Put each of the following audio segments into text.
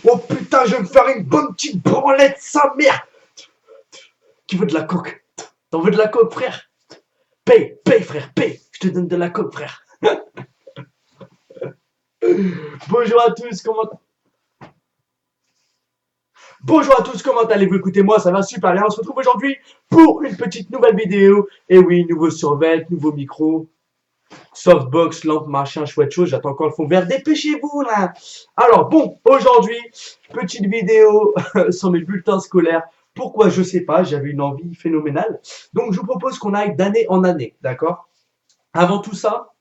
Oh putain, je vais me faire une bonne petite branlette, sa mère. Qui veut de la coke? T'en veux de la coke, frère? Paye, paye, frère, paye. Je te donne de la coke, frère. Bonjour à tous, Bonjour à tous, comment allez-vous? Écoutez-moi, ça va super bien. On se retrouve aujourd'hui pour une petite nouvelle vidéo. Et oui, nouveau survêt, nouveau micro, softbox, lampe, machin, chouette chose. J'attends encore le fond vert. Dépêchez-vous là. Alors bon, aujourd'hui, petite vidéo sur mes bulletins scolaires. Pourquoi? Je sais pas, j'avais une envie phénoménale. Donc je vous propose qu'on aille d'année en année, d'accord? Avant tout ça,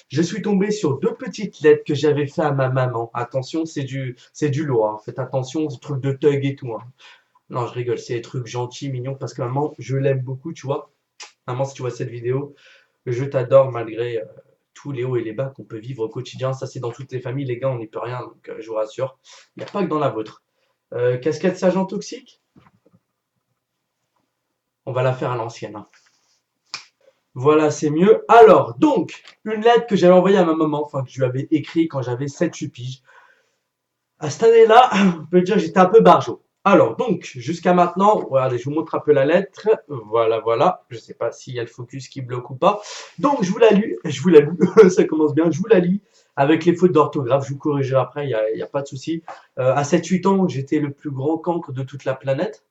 je suis tombé sur deux petites lettres que j'avais fait à ma maman. Attention, c'est du lourd, hein. Faites attention, des trucs de thug et tout, hein. Non, je rigole, c'est des trucs gentils, mignons, parce que maman, je l'aime beaucoup, tu vois. Maman, si tu vois cette vidéo, je t'adore malgré tous les hauts et les bas qu'on peut vivre au quotidien. Ça, c'est dans toutes les familles, les gars, on n'y peut rien, donc je vous rassure. Il n'y a pas que dans la vôtre. Casquette sergent toxique, on va la faire à l'ancienne, hein. Voilà, c'est mieux. Alors, donc, une lettre que j'avais envoyée à ma maman, enfin, que je lui avais écrit quand j'avais 7-8 piges. À cette année-là, on peut dire que j'étais un peu barjot. Alors, donc, jusqu'à maintenant, regardez, je vous montre un peu la lettre. Voilà, voilà. Je sais pas s'il y a le focus qui bloque ou pas. Donc, je vous la lis, ça commence bien, je vous la lis avec les fautes d'orthographe. Je vous corrigerai après, il y a pas de souci. À 7-8 ans, j'étais le plus grand cancre de toute la planète.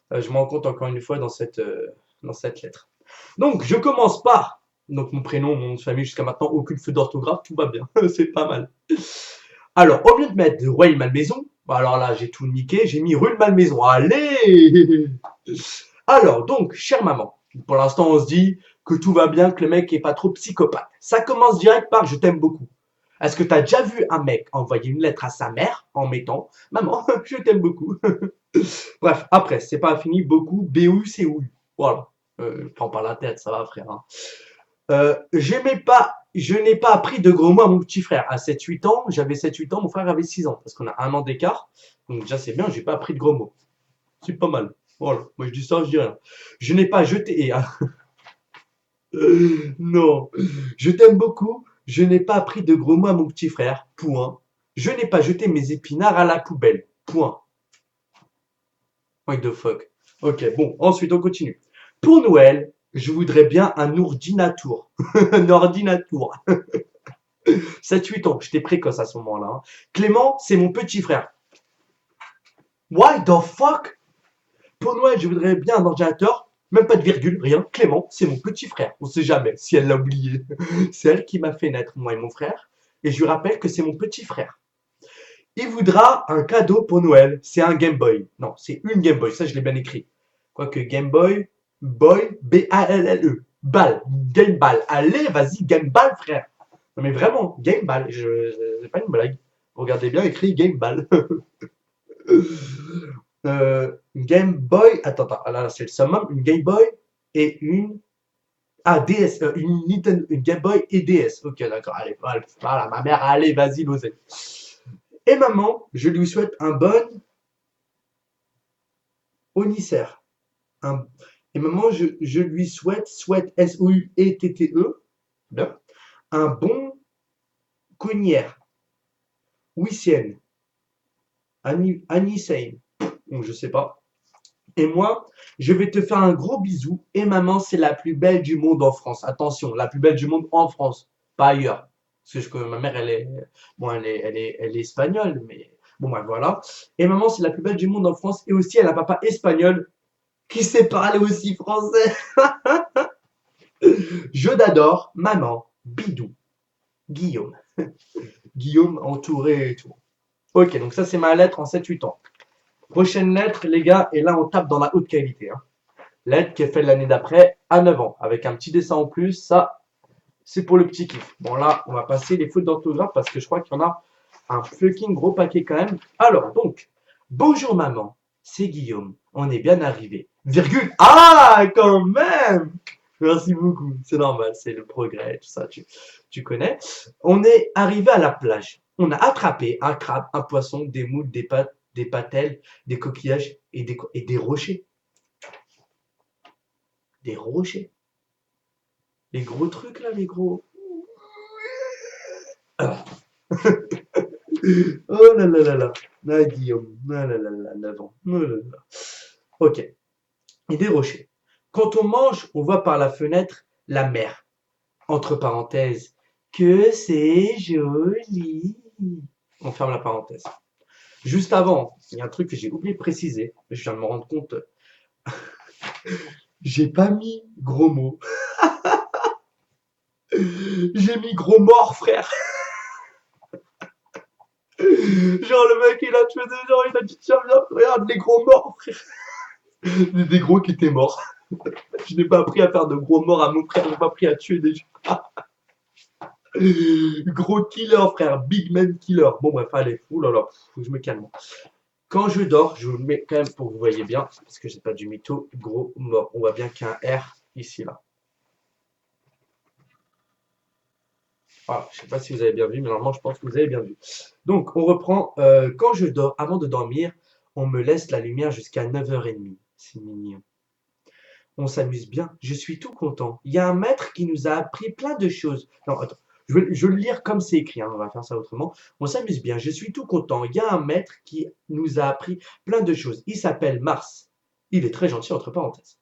Je me rends compte encore une fois dans cette lettre. Donc, je commence par donc mon prénom, mon nom de famille, jusqu'à maintenant, aucune faute d'orthographe, tout va bien, c'est pas mal. Alors, au lieu de mettre Rueil Malmaison, alors là, j'ai tout niqué, j'ai mis rue de Malmaison. Allez! Alors, donc, chère maman, pour l'instant, on se dit que tout va bien, que le mec est pas trop psychopathe. Ça commence direct par je t'aime beaucoup. Est-ce que tu as déjà vu un mec envoyer une lettre à sa mère en mettant maman, je t'aime beaucoup? Bref, après, c'est pas fini, beaucoup, BU, c'est OU. Voilà. Prends pas la tête, ça va, frère, hein. Je n'ai pas appris de gros mots à mon petit frère. À 7-8 ans, j'avais 7-8 ans, mon frère avait 6 ans, parce qu'on a un an d'écart. Donc déjà, c'est bien, j'ai pas appris de gros mots. C'est pas mal. Voilà, moi je dis ça, je dis rien. Je n'ai pas jeté... non. Je t'aime beaucoup. Je n'ai pas appris de gros mots à mon petit frère. Point. Je n'ai pas jeté mes épinards à la poubelle. Point. What the fuck. Ok, bon, ensuite on continue. Pour Noël, je voudrais bien un ordinateur. Un ordinateur. 7-8 ans, j'étais précoce à ce moment-là, hein. Clément, c'est mon petit frère. What the fuck? Pour Noël, je voudrais bien un ordinateur. Même pas de virgule, rien. Clément, c'est mon petit frère. On sait jamais si elle l'a oublié. C'est elle qui m'a fait naître, moi et mon frère. Et je lui rappelle que c'est mon petit frère. Il voudra un cadeau pour Noël. C'est un Game Boy. Non, c'est une Game Boy. Ça, je l'ai bien écrit. Quoique Game Boy, Boy, B-A-L-L-E. Ball. Game Ball. Allez, vas-y, Game Ball, frère. Non, mais vraiment, Game Ball. C'est pas une blague. Regardez bien écrit Game Ball. Game Boy. Attends, là, c'est le summum. Une Game Boy et une. Ah, DS. Une Nintendo. Une Game Boy et DS. Ok, d'accord. Allez, voilà, ma mère, allez, vas-y, l'osez. Et maman, je lui souhaite un bon onicère. Et maman, je lui souhaite S-O-U-E-T-T-E, bien, un bon cognière, Wissienne, Anisane, donc je sais pas. Et moi, je vais te faire un gros bisou. Et maman, c'est la plus belle du monde en France. Attention, la plus belle du monde en France, pas ailleurs. Parce que ma mère, elle est, bon, elle est espagnole, mais bon, ben voilà. Et maman, c'est la plus belle du monde en France. Et aussi, elle a un papa espagnol qui sait parler aussi français. Je t'adore, maman, bidou, Guillaume. Guillaume entouré et tout. Ok, donc ça, c'est ma lettre en 7-8 ans. Prochaine lettre, les gars, et là, on tape dans la haute qualité, hein. Lettre qui est faite l'année d'après à 9 ans, avec un petit dessin en plus. Ça, c'est pour le petit kiff. Bon, là, on va passer les fautes d'orthographe parce que je crois qu'il y en a un fucking gros paquet quand même. Alors, donc, bonjour maman, c'est Guillaume. On est bien arrivé. Virgule. Ah, quand même! Merci beaucoup. C'est normal, c'est le progrès, tout ça, tu connais. On est arrivé à la plage. On a attrapé un crabe, un poisson, des moules, des pâtes, des patelles, des coquillages et des rochers. Des rochers. Les gros trucs là, les gros. Ah. Oh là là là là. Ah, Guillaume. Ah là là là, l'avant. Oh là là. Ok. Idée rocher. Quand on mange, on voit par la fenêtre la mer. Entre parenthèses. Que c'est joli. On ferme la parenthèse. Juste avant, il y a un truc que j'ai oublié de préciser. Je viens de me rendre compte. J'ai pas mis gros mots. J'ai mis gros mort, frère. Genre, le mec, il a tué des gens, il a dit, tiens, viens, regarde les gros morts, frère. Des gros qui étaient morts. Je n'ai pas appris à faire de gros morts à mon frère, je n'ai pas appris à tuer des gens. Gros killer, frère, big man killer. Bon, bref, allez, oulala, faut que je me calme. Quand je dors, je vous le mets quand même pour que vous voyez bien, parce que c'est pas du mytho, gros mort. On voit bien qu'il y a un R ici, là. Voilà, je sais pas si vous avez bien vu, mais normalement, je pense que vous avez bien vu. Donc, on reprend. Quand je dors, avant de dormir, on me laisse la lumière jusqu'à 9h30. C'est mignon. On s'amuse bien. Je suis tout content. Il y a un maître qui nous a appris plein de choses. Non, attends. Je vais le lire comme c'est écrit, hein, on va faire ça autrement. On s'amuse bien. Je suis tout content. Il y a un maître qui nous a appris plein de choses. Il s'appelle Mars. Il est très gentil, entre parenthèses.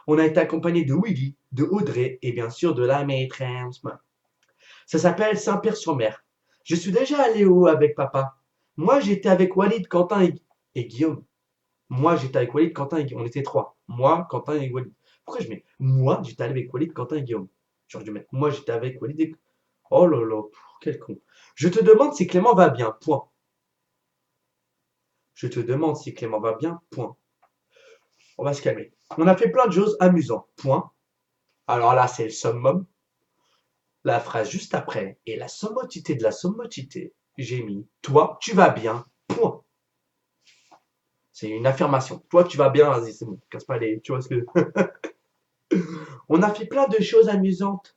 On a été accompagné de Willy, de Audrey et bien sûr de la maîtresse. Ça s'appelle Saint-Pierre-sur-Mer. Je suis déjà allé où avec papa? Moi, j'étais avec Walid, Quentin et Guillaume. Moi, j'étais avec Walid, Quentin et Guillaume. On était trois. Moi, Quentin et Walid. Pourquoi je mets moi, j'étais allé avec Walid, Quentin et Guillaume? J'aurais dû mettre moi, j'étais avec Walid et... Oh là là, quel con. Je te demande si Clément va bien. Point. Je te demande si Clément va bien. Point. On va se calmer. On a fait plein de choses amusantes. Point. Alors là, c'est le summum. La phrase juste après et la sommotité de la sommotité. J'ai mis toi, tu vas bien. Point. C'est une affirmation. Toi, tu vas bien, vas-y, c'est bon. Casse pas les. Tu vois ce que. On a fait plein de choses amusantes.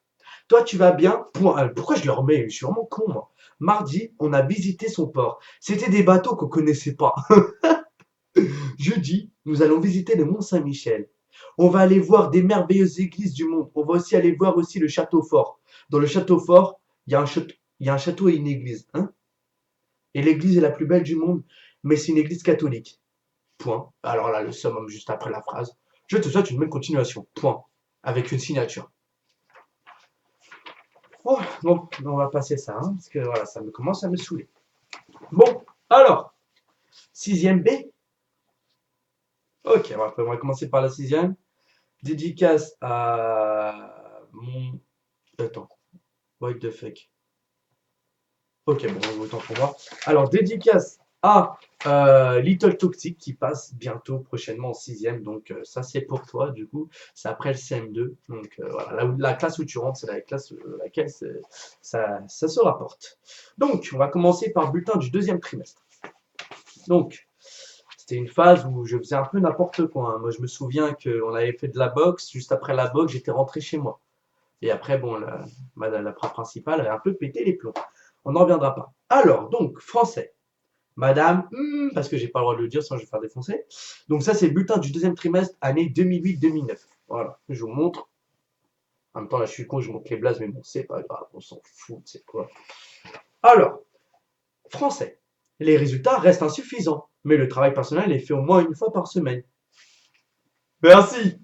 Toi, tu vas bien. Point. Pourquoi je le remets? Je suis vraiment con, moi. Mardi, on a visité son port. C'était des bateaux qu'on connaissait pas. Jeudi, nous allons visiter le Mont Saint-Michel. On va aller voir des merveilleuses églises du monde. On va aussi aller voir aussi le château fort. Dans le château fort, il y a un château et une église. Hein, et l'église est la plus belle du monde, mais c'est une église catholique. Point. Alors là, le summum juste après la phrase. Je te souhaite une bonne continuation. Point. Avec une signature. Oh, bon, on va passer ça, hein, parce que voilà, ça me commence à me saouler. Bon, alors, sixième B. Ok, on va commencer par la sixième. Dédicace à mon... Attends, what the fuck. Ok, bon, autant pour moi. Alors, dédicace à Little Toxic qui passe bientôt, prochainement en sixième. Donc, ça, c'est pour toi, du coup. C'est après le CM2. Donc, voilà, la classe où tu rentres, c'est la classe laquelle ça se rapporte. Donc, on va commencer par le bulletin du deuxième trimestre. Donc, c'était une phase où je faisais un peu n'importe quoi, hein. Moi, je me souviens qu'on avait fait de la boxe. Juste après la boxe, j'étais rentré chez moi. Et après, bon, la prof principale avait un peu pété les plombs. On n'en reviendra pas. Alors, donc, français. Madame, parce que j'ai pas le droit de le dire, sinon je vais faire défoncer. Donc ça, c'est le bulletin du deuxième trimestre, année 2008-2009. Voilà, je vous montre. En même temps, là, je suis con, je montre les blazes, mais bon, c'est pas grave, on s'en fout, c'est quoi. Alors, français. Les résultats restent insuffisants, mais le travail personnel est fait au moins une fois par semaine. Merci.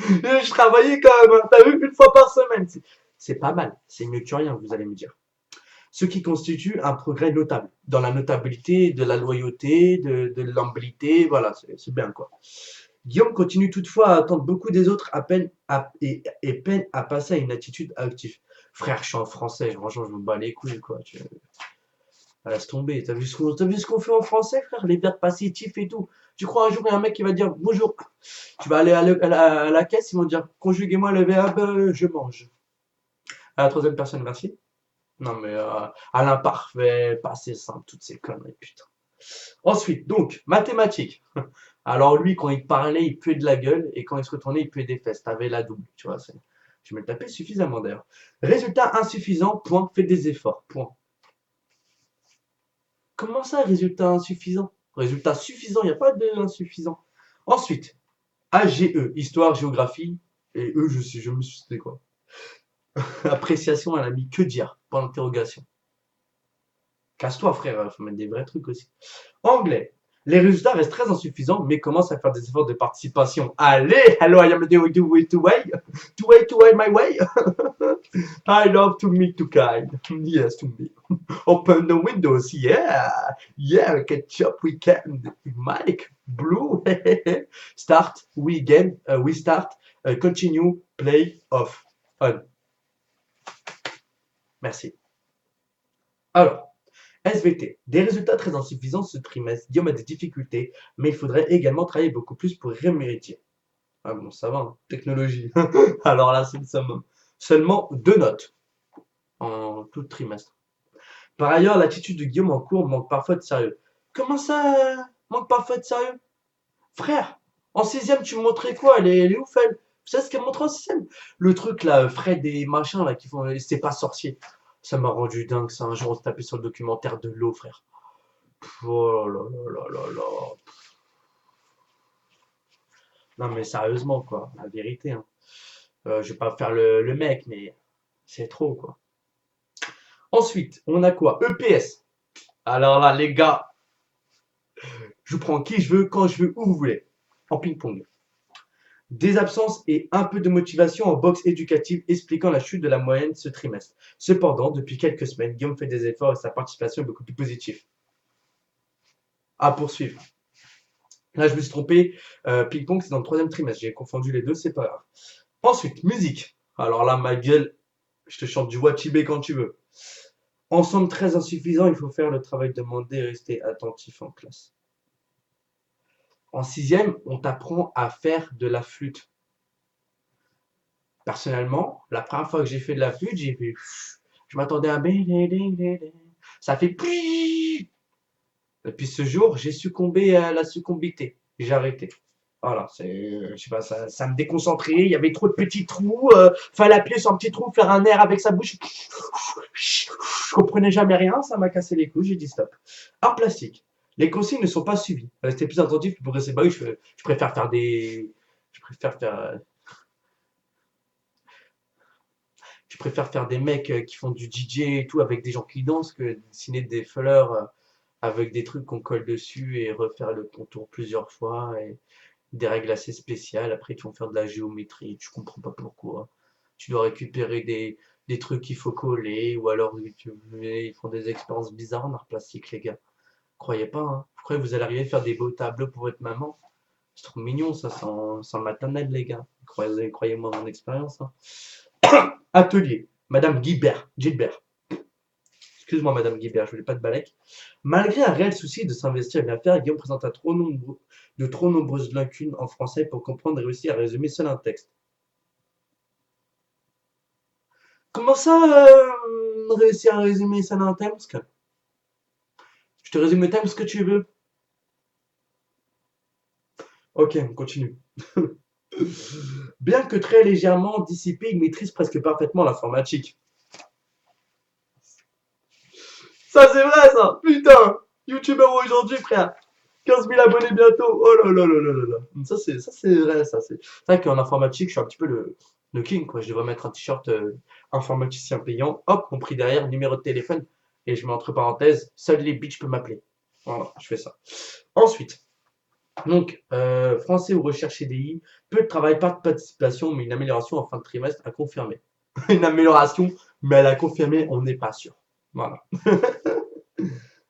Je travaillais quand même, hein. T'as vu, une fois par semaine. C'est pas mal, c'est mieux que rien, vous allez me dire. Ce qui constitue un progrès notable dans la notabilité, de la loyauté, de l'humilité, voilà, c'est bien quoi. Guillaume continue toutefois à attendre beaucoup des autres et peine à passer à une attitude active. Frère, je suis en français, franchement, je me bats les couilles quoi. Laisse tomber, t'as vu ce qu'on fait en français, frère, les verbes passifs et tout. Tu crois un jour il y a un mec qui va dire bonjour, tu vas aller à la caisse, ils vont dire conjuguez-moi le verbe je mange. À la troisième personne, merci. Non, mais à l'imparfait, passé simple, toutes ces conneries, putain. Ensuite, donc, mathématiques. Alors lui, quand il parlait, il puait de la gueule, et quand il se retournait, il puait des fesses. T'avais la double, tu vois. Je me le tapais suffisamment d'ailleurs. Résultat insuffisant, point, faites des efforts, point. Comment ça, résultat insuffisant? Résultat suffisant, il n'y a pas de insuffisant. Ensuite, AGE, histoire, géographie, Et eux, je me suis dit quoi. Appréciation, elle a mis que dire, point d'interrogation. Casse-toi, frère, faut mettre des vrais trucs aussi. Anglais. Les résultats restent très insuffisants, mais commencent à faire des efforts de participation. Allez, hello, I am doing to way, my way. I love to meet to kind. Yes, to me. Open the windows, yeah. Yeah, ketchup weekend. Mike, blue. Start, we start, continue, play, off. On. Merci. Alors, SVT. Des résultats très insuffisants ce trimestre. Guillaume a des difficultés, mais il faudrait également travailler beaucoup plus pour y remédier. Ah bon, ça va, hein. Technologie. Alors là, c'est seulement 2 notes en tout trimestre. Par ailleurs, l'attitude de Guillaume en cours manque parfois de sérieux. Comment ça, manque parfois de sérieux? Frère, en sixième, tu me montrais quoi? Elle est ouf, elle. Vous savez ce qu'elle montre en sixième? Le truc là, Fred et machin là, qui font c'est pas sorcier. Ça m'a rendu dingue, ça. Un jour, on se tapait sur le documentaire de l'eau, frère. Oh là là là là là. Non, mais sérieusement, quoi. La vérité, hein. Je vais pas faire le mec, mais c'est trop, quoi. Ensuite, on a quoi? EPS. Alors là, les gars, je prends qui je veux, quand je veux, où vous voulez. En ping-pong. Des absences et un peu de motivation en boxe éducative expliquant la chute de la moyenne ce trimestre. Cependant, depuis quelques semaines, Guillaume fait des efforts et sa participation est beaucoup plus positive. À poursuivre. Là, je me suis trompé. Ping-pong, c'est dans le troisième trimestre. J'ai confondu les deux, c'est pas grave. Ensuite, musique. Alors là, ma gueule, je te chante du Wachibé quand tu veux. Ensemble très insuffisant, il faut faire le travail demandé et rester attentif en classe. En sixième, on t'apprend à faire de la flûte. Personnellement, la première fois que j'ai fait de la flûte, j'ai fait. Je m'attendais à. Ça fait. Et puis ce jour, j'ai succombé à la succombité. J'ai arrêté. Voilà, je sais pas, ça me déconcentrait. Il y avait trop de petits trous. Fallait appuyer sur un petit trou, faire un air avec sa bouche. Je comprenais jamais rien. Ça m'a cassé les couilles. J'ai dit stop. Art plastique. Les consignes ne sont pas suivies. Restez plus attentif pour rester. Bah oui, je préfère faire des. Je préfère faire. Je préfère faire des mecs qui font du DJ et tout avec des gens qui dansent que dessiner des fleurs avec des trucs qu'on colle dessus et refaire le contour plusieurs fois et des règles assez spéciales. Après, ils vont faire de la géométrie. Tu comprends pas pourquoi. Tu dois récupérer des trucs qu'il faut coller ou alors ils font des expériences bizarres en art plastique, les gars. Croyez pas, hein. Vous croyez que vous allez arriver à faire des beaux tableaux pour votre maman? C'est trop mignon, ça, sans maternelle, les gars. Croyez-moi mon expérience, hein. Atelier. Madame Gilbert. Excuse-moi, Madame Guibert, je voulais pas de balèque. Malgré un réel souci de s'investir et bien faire, Guillaume présenta de trop nombreuses lacunes en français pour comprendre et réussir à résumer seul un texte. Comment ça, réussir à résumer seul un texte? Je te résume le thème ce que tu veux. Ok, on continue. Bien que très légèrement dissipé, il maîtrise presque parfaitement l'informatique. Ça, c'est vrai, ça. Putain. YouTubeur aujourd'hui, frère. 15 000 abonnés bientôt. Oh là là là là là là. Ça c'est vrai, ça. C'est vrai qu'en informatique, je suis un petit peu le king, quoi. Je devrais mettre un t-shirt informaticien payant. Hop, mon prix derrière, numéro de téléphone. Et je mets entre parenthèses, seuls les bitches peuvent m'appeler. Voilà, je fais ça. Ensuite, donc, français ou recherche CDI, peu de travail, pas de participation, mais une amélioration en fin de trimestre à confirmer. Une amélioration, mais à la confirmer, on n'est pas sûr. Voilà.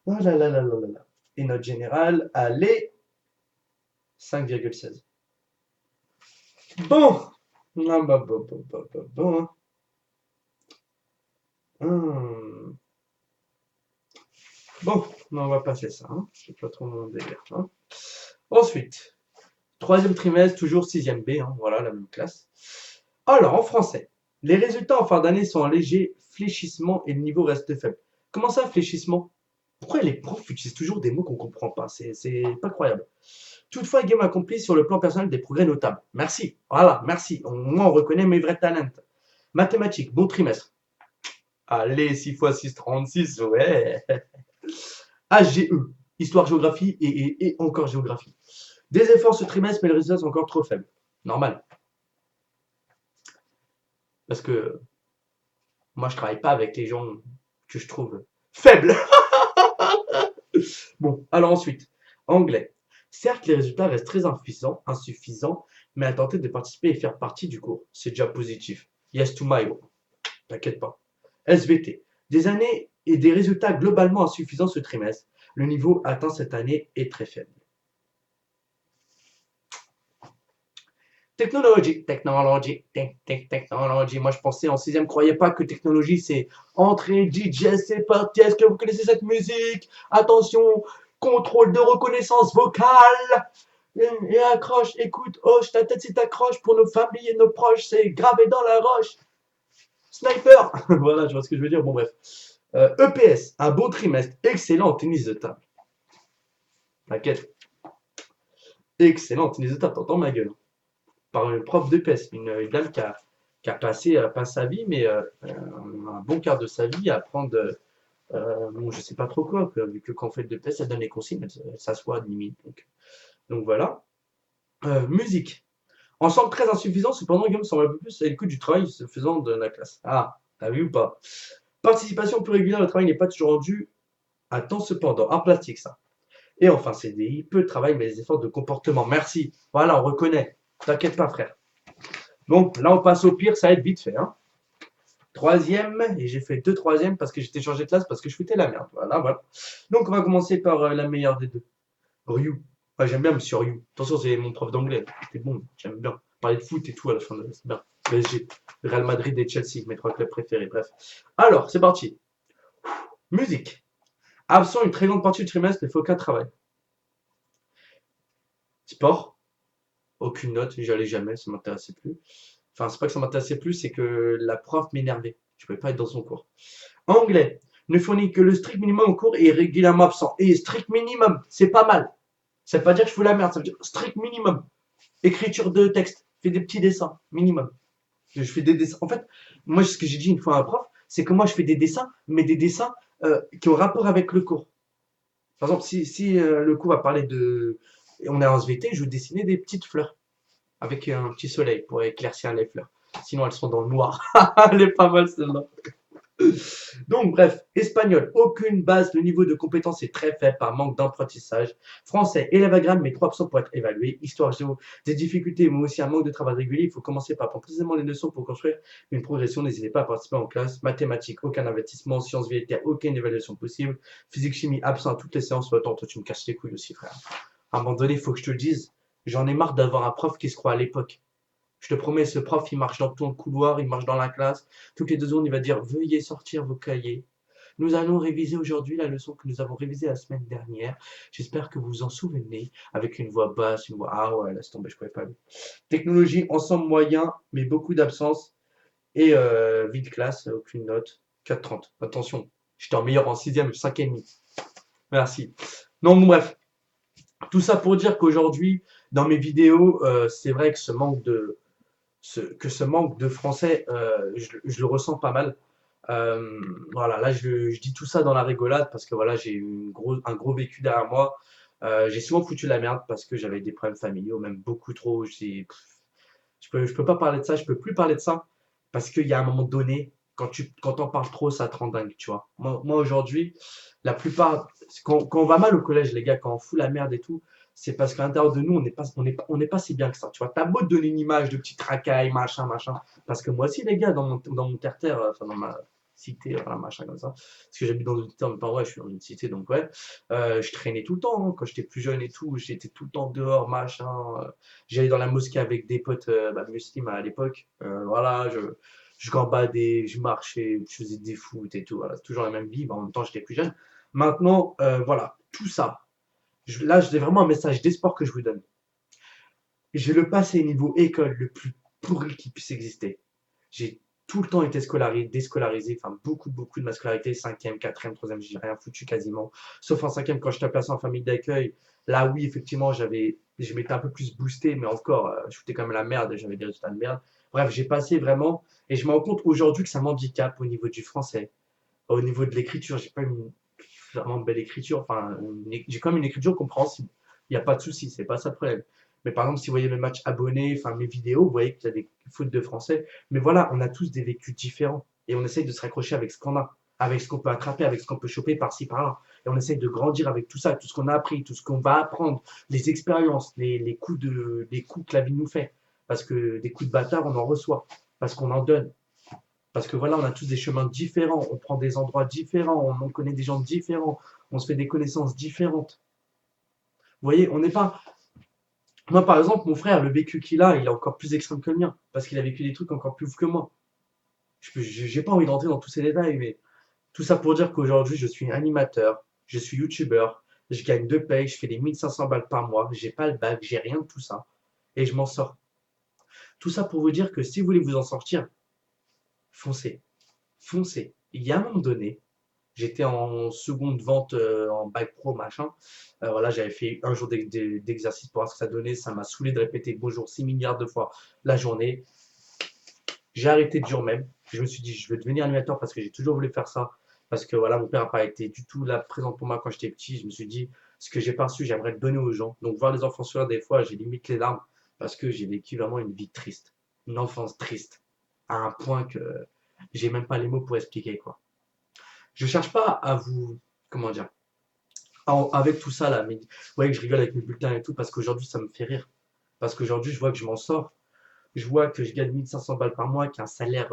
Oh là là là là là là. Et note générale, allez, 5,16. Bon. Ah bah, bon. Hum. Bon, on va passer ça. Hein. Je sais pas trop mon délire. Hein. Ensuite, troisième trimestre, toujours sixième B. Hein. Voilà, la même classe. Alors, en français, les résultats en fin d'année sont en léger fléchissement et le niveau reste faible. Comment ça, fléchissement? Pourquoi les profs utilisent toujours des mots qu'on comprend pas? C'est pas croyable. Toutefois, Guillaume accomplit sur le plan personnel des progrès notables. Merci. Voilà, merci. Au moins, on reconnaît mes vrais talents. Mathématiques, bon trimestre. Allez, 6 x 6, 36, ouais. HGE, histoire, géographie et encore géographie. Des efforts ce trimestre, mais les résultats sont encore trop faibles. Normal. Parce que moi, je travaille pas avec les gens que je trouve faibles. Bon, alors ensuite, anglais. Certes, les résultats restent très insuffisants, mais à tenter de participer et faire partie du cours, c'est déjà positif. Yes to my go. T'inquiète pas. SVT. Des années et des résultats globalement insuffisants ce trimestre. Le niveau atteint cette année est très faible. Technologie. Moi, je pensais en sixième, croyais pas que technologie, c'est entrée, DJ, c'est parti. Est-ce que vous connaissez cette musique? Attention, contrôle de reconnaissance vocale. Et accroche, écoute, hoche ta tête si t'accroches pour nos familles et nos proches, c'est gravé dans la roche. Sniper. Voilà, tu vois ce que je veux dire. Bon, bref. EPS, un beau trimestre, excellent en tennis de table. T'inquiète. Excellent en tennis de table, t'entends ma gueule. Par une prof d'EPS, une dame qui a passé, pas sa vie, mais un bon quart de sa vie à apprendre, bon, je sais pas trop quoi, vu que quand on fait de l'EPS, elle donne les consignes, elle s'assoit limite. Donc voilà. Musique. Ensemble très insuffisant, cependant, Guillaume semble un peu plus à l'écoute du travail se faisant de la classe. Ah, t'as vu ou pas? Participation plus régulière, le travail n'est pas toujours rendu à temps cependant. Un plastique, ça. Et enfin, CDI, peu de travail, mais les efforts de comportement. Merci. Voilà, on reconnaît. T'inquiète pas, frère. Donc là, on passe au pire, ça va être vite fait. Hein. Troisième, et j'ai fait deux troisièmes parce que j'étais changé de classe parce que je foutais la merde. Voilà, voilà. Donc on va commencer par la meilleure des deux. Ryu. Ah, j'aime bien Monsieur Ryu. Attention, c'est mon prof d'anglais. C'est bon, j'aime bien. Parler de foot et tout à la fin de c'est bien. PSG, Real Madrid et Chelsea, mes trois clubs préférés. Bref. Alors, c'est parti. Musique. Absent une très grande partie du trimestre, ne fait aucun travail. Sport. Aucune note, j'y allais jamais, ça m'intéressait plus. Enfin, c'est pas que ça m'intéressait plus, c'est que la prof m'énervait. Je pouvais pas être dans son cours. Anglais. Ne fournit que le strict minimum au cours et est régulièrement absent. Et strict minimum, c'est pas mal. Ça veut pas dire que je fous la merde, ça veut dire strict minimum. Écriture de texte, fais des petits dessins, minimum. Je fais des dessins. En fait, moi, ce que j'ai dit une fois à un prof, c'est que moi, je fais des dessins, mais des dessins qui ont rapport avec le cours. Par exemple, si le cours va parler de. On est en SVT, je vais dessiner des petites fleurs avec un petit soleil pour éclaircir les fleurs. Sinon, elles sont dans le noir. Elle est pas mal celle-là. Donc, bref, espagnol, aucune base, le niveau de compétence est très faible par manque d'apprentissage. Français, élève agréable, mais trop absent pour être évalué. Histoire géo, des difficultés, mais aussi un manque de travail régulier. Il faut commencer par apprendre précisément les leçons pour construire une progression. N'hésitez pas à participer en classe. Mathématiques, aucun investissement. Sciences VLT, aucune évaluation possible. Physique, chimie, absent à toutes les séances. Attends, toi, tu me casses les couilles aussi, frère. À un moment donné, il faut que je te le dise. J'en ai marre d'avoir un prof qui se croit à l'époque. Je te promets, ce prof, il marche dans tout le couloir, il marche dans la classe. Toutes les 2 secondes, il va dire veuillez sortir vos cahiers. Nous allons réviser aujourd'hui la leçon que nous avons révisée la semaine dernière. J'espère que vous vous en souvenez. Avec une voix basse, une voix. Ah ouais, laisse tomber, je ne pouvais pas. Technologie, ensemble moyen, mais beaucoup d'absence. Et vide classe, aucune note. 4,30. Attention, j'étais en meilleur en 6e, 5,5. Merci. Non, bon, bref. Tout ça pour dire qu'aujourd'hui, dans mes vidéos, c'est vrai que ce manque de français, je le ressens pas mal. Voilà, là, je dis tout ça dans la rigolade parce que voilà, j'ai eu un gros vécu derrière moi. J'ai souvent foutu la merde parce que j'avais des problèmes familiaux, même beaucoup trop. Je peux pas parler de ça, je peux plus parler de ça parce qu'il y a un moment donné, quand t'en parles trop, ça te rend dingue, tu vois. Moi aujourd'hui, la plupart, quand on va mal au collège, les gars, quand on fout la merde et tout, c'est parce qu'à l'intérieur de nous, on n'est pas si bien que ça, tu vois. T'as beau te donner une image de petit tracaille, machin, machin. Parce que moi aussi, les gars, dans mon terre-terre, enfin, dans ma cité, voilà, machin comme ça. Parce que j'habite dans une cité, en même temps, ouais, je suis dans une cité, donc ouais. Je traînais tout le temps, hein, quand j'étais plus jeune et tout. J'étais tout le temps dehors, machin. J'allais dans la mosquée avec des potes musulmans à l'époque. Voilà, je gambadais, je marchais, je faisais des foot et tout. Voilà, c'est toujours la même vie, mais en même temps, j'étais plus jeune. Maintenant, voilà, tout ça. Là, j'ai vraiment un message d'espoir que je vous donne. J'ai le passé niveau école le plus pourri qui puisse exister. J'ai tout le temps été déscolarisé, enfin beaucoup, beaucoup de ma scolarité, cinquième, quatrième, troisième, j'ai rien foutu quasiment. Sauf en cinquième, quand j'étais placé en famille d'accueil, là oui, effectivement, je m'étais un peu plus boosté, mais encore, je foutais quand même la merde, j'avais des résultats de merde. Bref, j'ai passé vraiment, et je me rends compte aujourd'hui que ça m'handicape au niveau du français, au niveau de l'écriture, j'ai pas une vraiment belle écriture, enfin, j'ai quand même une écriture compréhensible. Il n'y a pas de souci, c'est pas ça le problème. Mais par exemple, si vous voyez mes matchs abonnés, enfin mes vidéos, vous voyez qu'il y a des fautes de français. Mais voilà, on a tous des vécus différents. Et on essaye de se raccrocher avec ce qu'on a, avec ce qu'on peut attraper, avec ce qu'on peut choper par-ci, par-là. Et on essaye de grandir avec tout ça, tout ce qu'on a appris, tout ce qu'on va apprendre, les expériences, les coups que la vie nous fait. Parce que des coups de bâtard, on en reçoit. Parce qu'on en donne. Parce que voilà, on a tous des chemins différents, on prend des endroits différents, on connaît des gens différents, on se fait des connaissances différentes. Vous voyez, on n'est pas. Moi, par exemple, mon frère, le vécu qu'il a, il est encore plus extrême que le mien. Parce qu'il a vécu des trucs encore plus ouf que moi. J'ai pas envie de rentrer dans tous ces détails, mais tout ça pour dire qu'aujourd'hui, je suis animateur, je suis youtubeur, je gagne deux payes, je fais des 1500 balles par mois, j'ai pas le bac, j'ai rien de tout ça. Et je m'en sors. Tout ça pour vous dire que si vous voulez vous en sortir, foncez. Foncez. Il y a un moment donné, j'étais en seconde vente en bac pro, machin. Voilà, j'avais fait un jour d'exercice pour voir ce que ça donnait. Ça m'a saoulé de répéter bonjour 6 milliards de fois la journée. J'ai arrêté du jour même. Je me suis dit, je veux devenir animateur parce que j'ai toujours voulu faire ça. Parce que voilà, mon père n'a pas été du tout là présent pour moi quand j'étais petit. Je me suis dit, ce que j'ai pas reçu, j'aimerais le donner aux gens. Donc, voir les enfants sourire, des fois, j'ai limite les larmes parce que j'ai vécu vraiment une vie triste. Une enfance triste. À un point que j'ai même pas les mots pour expliquer, quoi. Je cherche pas à vous, comment dire, avec tout ça là, mais vous voyez que je rigole avec mes bulletins et tout parce qu'aujourd'hui ça me fait rire. Parce qu'aujourd'hui je vois que je m'en sors, je vois que je gagne 1500 balles par mois, qui est un salaire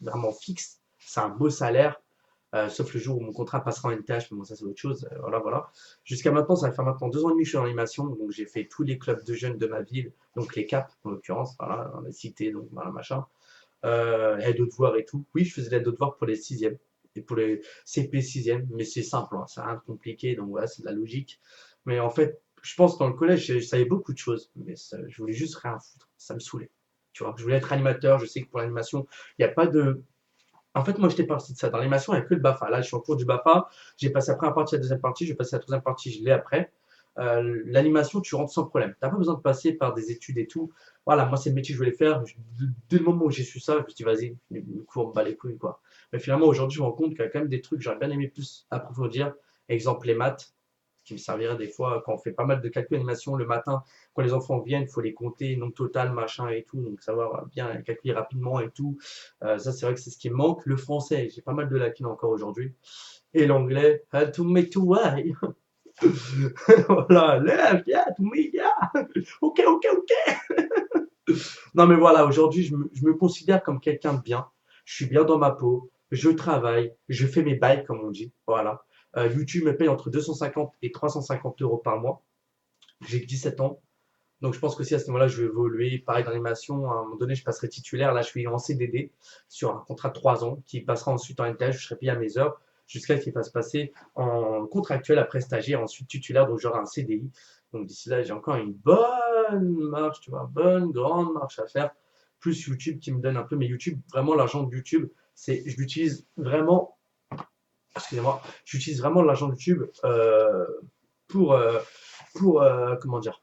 vraiment fixe, c'est un beau salaire, sauf le jour où mon contrat passera en NTH, mais bon ça c'est autre chose, voilà voilà. Jusqu'à maintenant, ça va faire maintenant 2 ans et demi que je suis en animation, donc j'ai fait tous les clubs de jeunes de ma ville, donc les CAP en l'occurrence, voilà, on a cité, donc voilà machin. Aide aux devoirs et tout. Oui, je faisais l'aide aux devoirs pour les sixièmes et pour les CP sixième, mais c'est simple, hein, c'est rien de compliqué, donc voilà, c'est de la logique. Mais en fait, je pense que dans le collège, je savais beaucoup de choses, mais je voulais juste rien foutre, ça me saoulait. Tu vois, je voulais être animateur, je sais que pour l'animation, il n'y a pas de. En fait, moi, j'étais parti de ça. Dans l'animation, il n'y a que le BAFA. Là, je suis en cours du BAFA. J'ai passé la première partie, la deuxième partie. Je vais passer la troisième partie, je l'ai après. L'animation, tu rentres sans problème. Tu n'as pas besoin de passer par des études et tout. Voilà, moi, c'est le métier que je voulais faire. Dès le moment où j'ai su ça, je me suis dit, vas-y, le cours me bat les couilles, quoi. Mais finalement, aujourd'hui, je me rends compte qu'il y a quand même des trucs que j'aurais bien aimé plus approfondir. Exemple, les maths, qui me serviraient des fois quand on fait pas mal de calculs d'animation le matin. Quand les enfants viennent, il faut les compter, nombre total, machin et tout. Donc, savoir bien calculer rapidement et tout. Ça, c'est vrai que c'est ce qui me manque. Le français, j'ai pas mal de lacunes encore aujourd'hui. Et l'anglais, to make to why. Voilà, lève, yeah, to me, yeah. Ok, ok, ok. Non, mais voilà, aujourd'hui, je me considère comme quelqu'un de bien. Je suis bien dans ma peau. Je travaille. Je fais mes bails, comme on dit. Voilà. YouTube me paye entre 250 et 350 euros par mois. J'ai que 17 ans. Donc, je pense que si à ce moment-là, je vais évoluer. Pareil dans l'animation, à un moment donné, je passerai titulaire. Là, je suis en CDD sur un contrat de 3 ans qui passera ensuite en NTH. Je serai payé à mes heures jusqu'à ce qu'il fasse passer en contractuel après stagiaire, ensuite titulaire. Donc, j'aurai un CDI. Donc, d'ici là, j'ai encore une bonne marche, tu vois, bonne grande marche à faire. Plus YouTube qui me donne un peu. Mais YouTube, vraiment, l'argent de YouTube, je l'utilise vraiment, excusez-moi, j'utilise vraiment l'argent de YouTube pour, euh, comment dire,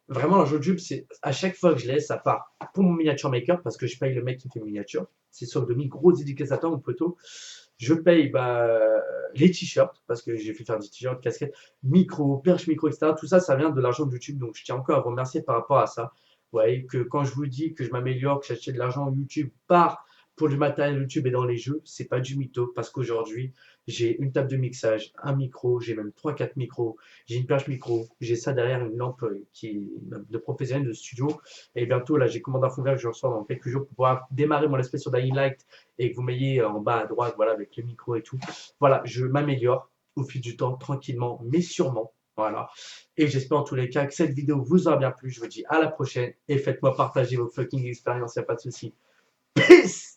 vraiment, un jeu de c'est à chaque fois que je l'ai, ça part pour mon miniature maker parce que je paye le mec qui me fait mes miniatures. C'est sur de gros dédicacateurs, mon poteau. Je paye les t-shirts parce que j'ai fait faire des t-shirts, casquettes, micro, perche micro, etc. Tout ça, ça vient de l'argent de YouTube. Donc, je tiens encore à vous remercier par rapport à ça. Vous voyez que quand je vous dis que je m'améliore, que j'achète de l'argent YouTube par pour du matériel YouTube et dans les jeux, c'est pas du mytho parce qu'aujourd'hui, j'ai une table de mixage, un micro, j'ai même 3-4 micros, j'ai une perche micro, j'ai ça derrière une lampe qui est de professionnel de studio. Et bientôt, là, j'ai commandé un fond vert que je reçois dans quelques jours pour pouvoir démarrer mon espèce sur Dying Light et que vous m'ayez en bas à droite, voilà, avec le micro et tout. Voilà, je m'améliore au fil du temps, tranquillement, mais sûrement. Voilà. Et j'espère en tous les cas que cette vidéo vous aura bien plu. Je vous dis à la prochaine et faites-moi partager vos fucking expériences, il n'y a pas de souci. Peace!